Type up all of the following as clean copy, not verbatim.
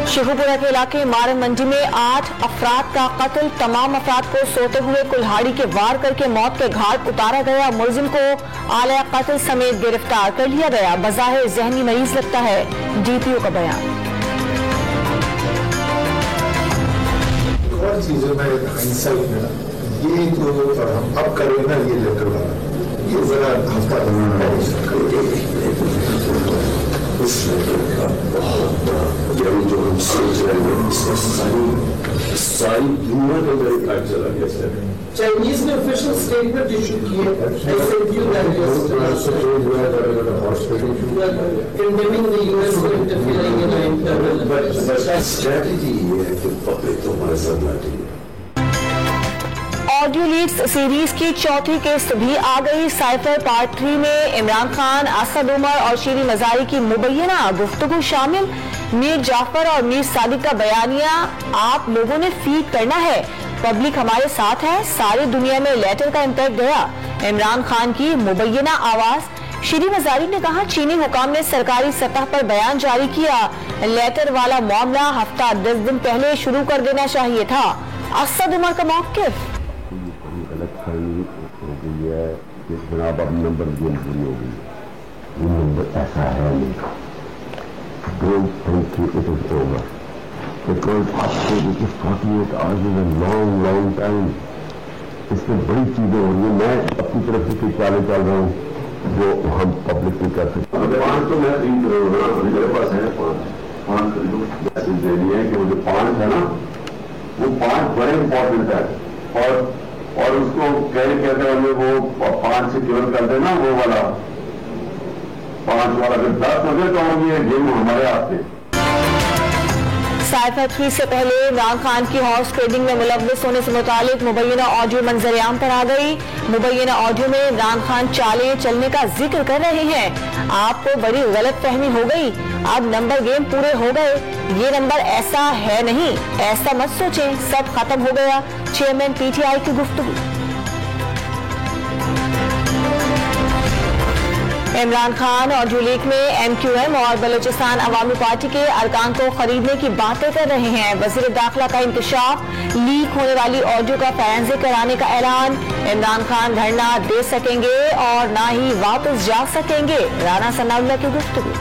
शेखुपुरा के इलाके मारन मंडी में 8 अफराद का कत्ल। तमाम अफराद को सोते हुए कुल्हाड़ी के वार करके मौत के घाट उतारा गया। मुलजिम को आला कत्ल समेत गिरफ्तार कर लिया गया। बज़ाहिर जहनी मरीज लगता है, डीपीओ का बयान। और चीजों में ये तो हम अब करें ना, ये लेटर वाला ये जरा हफ्ता बनाना इस लेटर का बहुत बड़ा यानी जो हम सोच रहे हैं इसमें सारी दुनिया के अंदर इतना चला गया सर। चाइनीज ने ऑफिशियल स्टेटमेंट इशू किए condemning the US for interfering in our internal affairs. Strategy ये है कि पब्लिक तो हमारे साथ बैठी है। ऑडियो लीक्स सीरीज की चौथी किस्त भी आ गई। साइफर पार्ट 3 में इमरान खान, असद उमर और शीरी मजारी की मुबैना गुफ्तगू शामिल। मीर जाफर और मीर सादिक का बयानिया आप लोगों ने फीड करना है, पब्लिक हमारे साथ है। सारी दुनिया में लेटर का इम्पैक्ट गया। इमरान खान की मुबैना आवाज। शीरी मजारी ने कहा चीनी हुकाम ने सरकारी सतह पर बयान जारी किया। लेटर वाला मामला हफ्ता 10 दिन पहले शुरू कर देना चाहिए था। असद उमर का मौक़िफ़। गलतफहमी हो गई है कि जनाब अब नंबर गेम पूरी हो गई। ये नंबर ऐसा है नहीं। Don't think it is over because आपको देखिए 48 hours is a long long time. इसमें बड़ी चीजें हो रही है। मैं अपनी तरफ से कुछ चाले चल रहा हूँ जो हम पब्लिक में कर सकते हैं। 5 तो मैं 3 करोड़ मेरे पास है 5 मैसेज दे दिए हैं कि वो जो 5 है ना वो 5 बड़े इंपॉर्टेंट है और उसको कहते हमें वो 5 से केवल कर देना वो वाला 5 वाला अगर 10 हो जाए तो हम ये गेम हमारे हाथ में। साइफर 3 से पहले इमरान खान की हॉर्स ट्रेडिंग में मुलव्वस होने से मुतालिक मुबैना ऑडियो मंजर-ए-आम पर आ गई। मुबैना ऑडियो में इमरान खान चालें चलने का जिक्र कर रहे हैं। आपको बड़ी गलत फहमी हो गई। अब नंबर गेम पूरे हो गए। ये नंबर ऐसा है नहीं, ऐसा मत सोचें, सब खत्म हो गया। चेयरमैन पीटीआई की गुफ्तगू। इमरान खान ऑडियो लीक में एमक्यूएम और बलूचिस्तान अवामी पार्टी के अरकान को खरीदने की बातें कर रहे हैं। वजीर दाखिला का इंकशाफ, लीक होने वाली ऑडियो का फॉरेंसिक कराने का ऐलान। इमरान खान धरना दे सकेंगे और ना ही वापस जा सकेंगे, राना सनाउल्लाह की गुफ्तगू।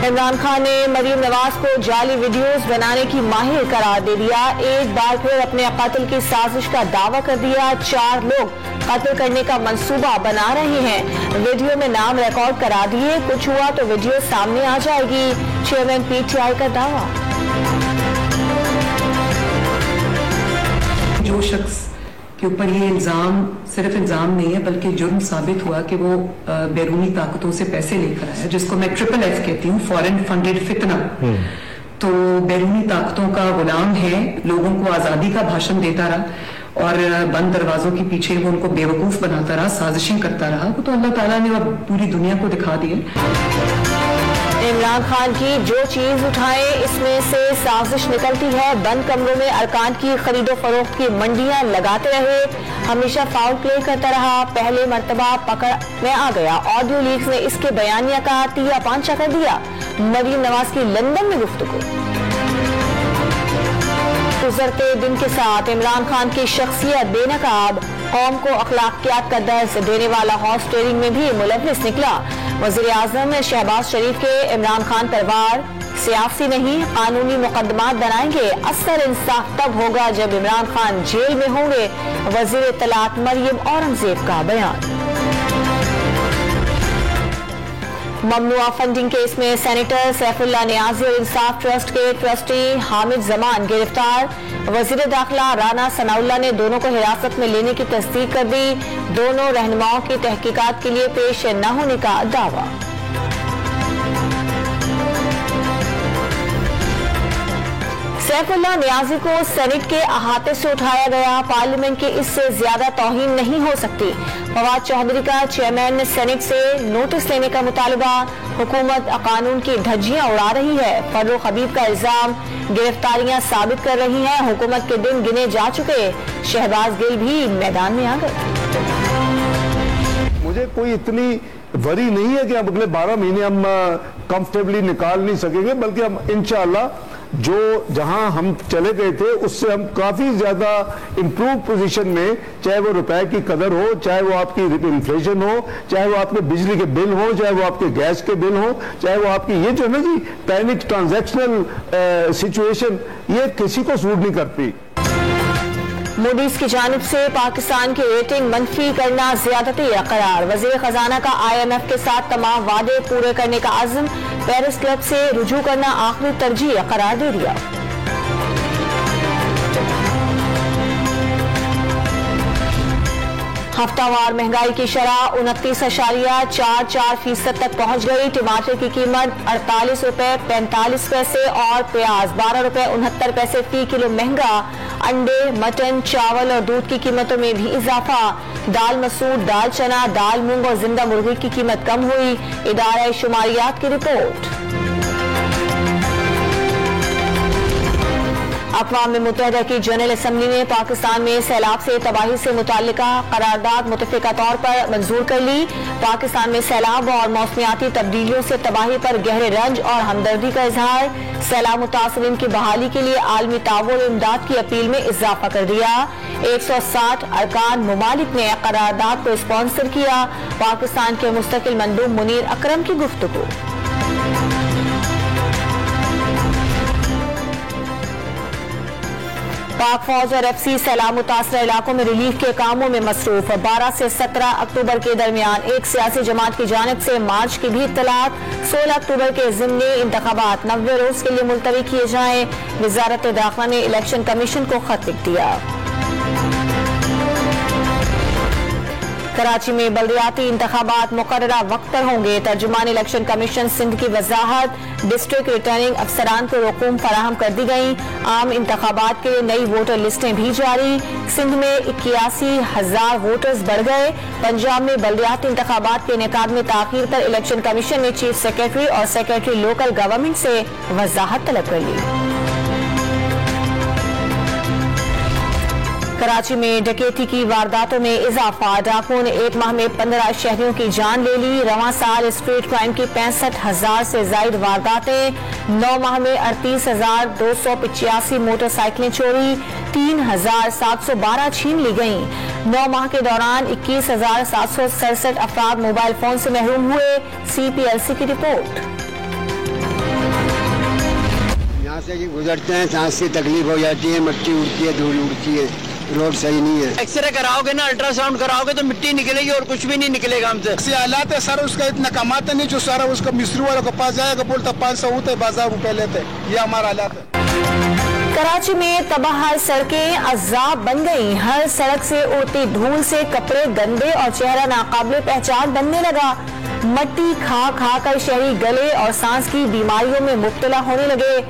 इमरान खान ने मरीम नवाज को जाली वीडियोस बनाने की माहिर करार दे दिया। एक बार फिर अपने कत्ल की साजिश का दावा कर दिया। 4 लोग कत्ल करने का मंसूबा बना रहे हैं। वीडियो में नाम रिकॉर्ड करा दिए, कुछ हुआ तो वीडियो सामने आ जाएगी। चेयरमैन पीटीआई का दावा। जो शख्स के ऊपर ये इल्जाम सिर्फ इल्जाम नहीं है बल्कि जुर्म साबित हुआ कि वो बैरूनी ताकतों से पैसे लेकर आया, जिसको मैं FFF कहती हूँ, फॉरेन फंडेड फितना। तो बैरूनी ताकतों का गुलाम है, लोगों को आजादी का भाषण देता रहा और बंद दरवाजों के पीछे वो उनको बेवकूफ बनाता रहा, साजिशें करता रहा। तो अल्लाह ताला ने अब पूरी दुनिया को दिखा दिया। इमरान खान की जो चीज उठाए इसमें से साजिश निकलती है। बंद कमरों में अरकान की खरीदो फरोख्त की मंडियां लगाते रहे, हमेशा फाउल प्ले करता रहा। पहले मर्तबा पकड़ में आ गया। ऑडियो लीक्स ने इसके बयानिया का तिया पांचा कर दिया। मरीम नवाज की लंदन में गुफ्तगू। गुजरते दिन के साथ इमरान खान की शख्सियत बेनकाब, कौम को अखलाकियात का दर्स देने वाला हॉर्स ट्रेडिंग में भी मुलव्वस निकला। वज़ीर आज़म शहबाज शरीफ के इमरान खान पर वार सियासी नहीं कानूनी मुकदमात बनाएंगे। असर इंसाफ तब होगा जब इमरान खान जेल में होंगे। वज़ीर इत्तलात मरियम औरंगजेब का बयान। ममनुआ फंडिंग केस में सेनेटर सैफुल्लाह नियाजी और इंसाफ ट्रस्ट के ट्रस्टी हामिद जमान गिरफ्तार। वजीर दाखिला राना सनाउल्लाह ने दोनों को हिरासत में लेने की तस्दीक कर दी। दोनों रहनुमाओं की तहकीकात के लिए पेश न होने का दावा। सैफुल्लाह नियाजी को सेनेट के अहाते से उठाया गया। पार्लियामेंट की इससे ज्यादा तौहीन नहीं हो सकती। फवाद चौधरी का चेयरमैन सेनेट से नोटिस लेने का मुतालबा। हुकूमत कानून की धज्जियां उड़ा रही है। फर्रुख हबीब का इल्जाम, गिरफ्तारियां साबित कर रही हैं हुकूमत के दिन गिने जा चुके। शहबाज गिल भी मैदान में आ गए। मुझे कोई इतनी वरी नहीं है कि हम अगले 12 महीने हम कंफर्टेबली निकाल नहीं सकेंगे, बल्कि हम इंशाअल्लाह जो जहां हम चले गए थे उससे हम काफी ज्यादा इंप्रूव पोजीशन में, चाहे वो रुपए की कदर हो, चाहे वो आपकी इन्फ्लेशन हो, चाहे वो आपके बिजली के बिल हो, चाहे वो आपके गैस के बिल हो, चाहे वो आपकी ये जो है ना जी पैनिक ट्रांजैक्शनल सिचुएशन, ये किसी को सूट नहीं करती। मूडीज की जानिब से पाकिस्तान की रेटिंग मंफी करना ज्यादती करार। वजीर खजाना का IMF के साथ तमाम वादे पूरे करने का आज़म। पेरिस क्लब से रुजू करना आखिरी तरजीह करार दे दिया। हफ्तावार महंगाई की शरह 29.44% तक पहुंच गई। टमाटर की कीमत 48 रुपए 45 पैसे और प्याज 12 रुपए 69 पैसे फी किलो महंगा। अंडे, मटन, चावल और दूध की कीमतों में भी इजाफा। दाल मसूर, दाल चना, दाल मूंग और जिंदा मुर्गी की कीमत कम हुई। इदारा शुमारियात की रिपोर्ट। अक़वाम मुत्तहिदा की जनरल असम्बली ने पाकिस्तान में सैलाब से तबाही से मुताल्लिका करारदाद मुतफ़िका तौर पर मंजूर कर ली। पाकिस्तान में सैलाब और मौसमियाती तब्दीलियों से तबाही पर गहरे रंज और हमदर्दी का इजहार। सैलाब मुतासरीन की बहाली के लिए आलमी ताउन इमदाद की अपील में इजाफा कर दिया। 160 अरकान मुमालिक ने करारदाद को स्पॉन्सर किया। पाकिस्तान के मुस्तकिल मंदूब मुनीर अकरम की गुफ्तगू। पाक फौज और FC सैलाब मुतासर इलाकों में रिलीफ के कामों में मसरूफ। 12 से 17 अक्टूबर के दरमियान एक सियासी जमात की जानिब से मार्च की भी इत्तलात। 16 अक्टूबर के ज़िमनी इंतखाबात 90 रोज के लिए मुलतवी किए जाएं। वजारत दाखिला ने इलेक्शन कमीशन को खत लिख दिया। कराची में बल्दियाती इंतखाबात मुकर्ररा वक्त पर होंगे। तर्जुमान इलेक्शन कमीशन सिंध की वजाहत। डिस्ट्रिक्ट रिटर्निंग अफसरान को रकूम फराहम कर दी गई। आम इंतखाबात के लिए नई वोटर लिस्टें भी जारी। सिंध में 81,000 वोटर्स बढ़ गए। पंजाब में बल्दियाती इंतखाबात के इनेकाद में ताखीर पर इलेक्शन कमीशन ने चीफ सेक्रेटरी और सेक्रेटरी लोकल गवर्नमेंट से वजाहत तलब कर ली। कराची में डकैती की वारदातों में इजाफा। डाकुओं ने एक माह में 15 शहरियों की जान ले ली। रवां साल स्ट्रीट क्राइम की 65,000 से जायद वारदातें। 9 माह में 38,285 मोटरसाइकिलें चोरी। 3,712 छीन ली गईं। 9 माह के दौरान 21,767 अफराद मोबाइल फोन से महरूम हुए। CPLC की रिपोर्ट। यहाँ से गुजरते हैं, सांस की तकलीफ हो जाती है, मिट्टी उड़ती है, धूल उड़ती है, रोड सही नहीं है। एक्सरे कराओगे ना, अल्ट्रासाउंड कराओगे तो मिट्टी निकलेगी और कुछ भी नहीं निकलेगा हमसे। ऐसे हालात है सर, उसका इतना कमाते नहीं जो सारा उसका मिस्त्री वालों के पास जाएगा, बोलता 500 होते बाजार रुपए लेते। ये हमारा हालात है। कराची में तबाह सड़कें अजाब बन गई। हर सड़क से उड़ती धूल से कपड़े गंदे और चेहरा नाकाबिले पहचान बनने लगा। मट्टी खा खा कर शहरी गले और सांस की बीमारियों में मुब्तला होने लगे।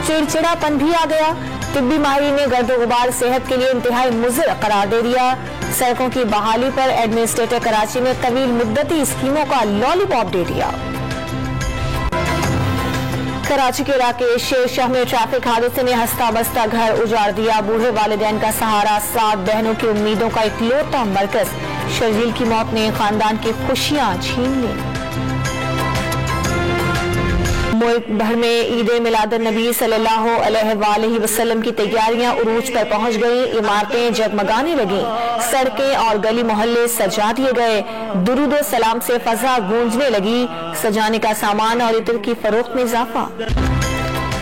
चिड़चिड़ापन भी आ गया। तिब्बी माहिर ने गर्द गुबार सेहत के लिए इंतहाई मुज़र करार दे दिया। सड़कों की बहाली पर एडमिनिस्ट्रेटर कराची ने तवील मुद्दती स्कीमों का लॉलीपॉप दे दिया। कराची के इलाके शेर शाह में ट्रैफिक हादसे ने हंसता बसता घर उजाड़ दिया। बूढ़े वालिदैन का सहारा, 7 बहनों की उम्मीदों का इकलौता मरकज। शर्जील की मौत ने खानदान की खुशियां छीन ली। मुल्क भर में ईद मिलादुन नबी सल्लल्लाहु अलैहि वसल्लम की तैयारियां उरूज पर पहुंच गई। इमारतें जगमगाने लगी। सड़कें और गली मोहल्ले सजा दिए गए। दुरूद व सलाम से फजा गूंजने लगी। सजाने का सामान और इत्र की फरोख्त में इजाफा।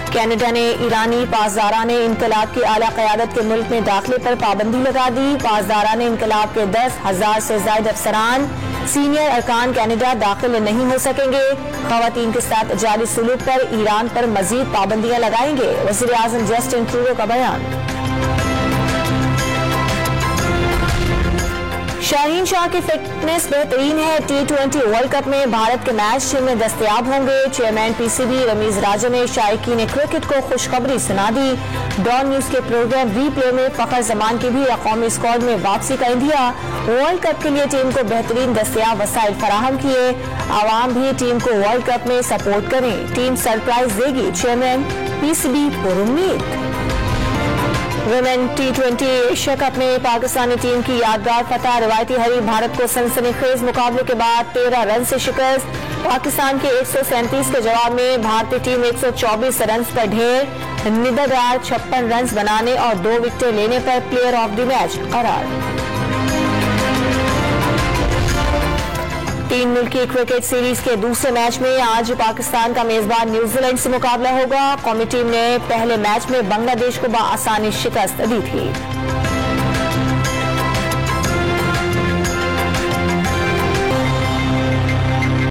कनाडा ने ईरानी पासदारान इनकलाब की आला क़यादत के मुल्क में दाखिले पर पाबंदी लगा दी। पासदारान इनकलाब के 10,000 से ज्यादा अफसरान, सीनियर अरकान कनाडा दाखिल नहीं हो सकेंगे। ख़वातीन के साथ जारी सुलूक पर ईरान पर मजीद पाबंदियां लगाएंगे। वज़ीर आज़म जस्टिन ट्रूडो का बयान। शाहीन शाह की फिटनेस बेहतरीन है। T20 वर्ल्ड कप में भारत के मैच टीम में दस्तयाब होंगे। चेयरमैन PCB रमीज राजा ने शायकीन क्रिकेट को खुशखबरी सुना दी। डॉन न्यूज के प्रोग्राम रीप्ले में फखर जमान की भी कौमी स्क्वाड में वापसी का इंदिया। वर्ल्ड कप के लिए टीम को बेहतरीन दस्तयाब वसाइल फराहम किए। आवाम भी टीम को वर्ल्ड कप में सपोर्ट करें। टीम सरप्राइज देगी, चेयरमैन PCB पुरुम्मीद। वुमेन T20 एशिया कप में पाकिस्तानी टीम की यादगार फतह, रिवायती हरीफ भारत को सनसनीखेज मुकाबले के बाद 13 रन से शिकस्त। पाकिस्तान के 137 के जवाब में भारतीय टीम 124 रन पर ढेर। निदरदार 56 रन बनाने और 2 विकेटें लेने पर प्लेयर ऑफ द मैच करार। 3 मुल्की क्रिकेट सीरीज के दूसरे मैच में आज पाकिस्तान का मेजबान न्यूजीलैंड से मुकाबला होगा। कौमी टीम ने पहले मैच में बांग्लादेश को बआसानी शिकस्त दी थी।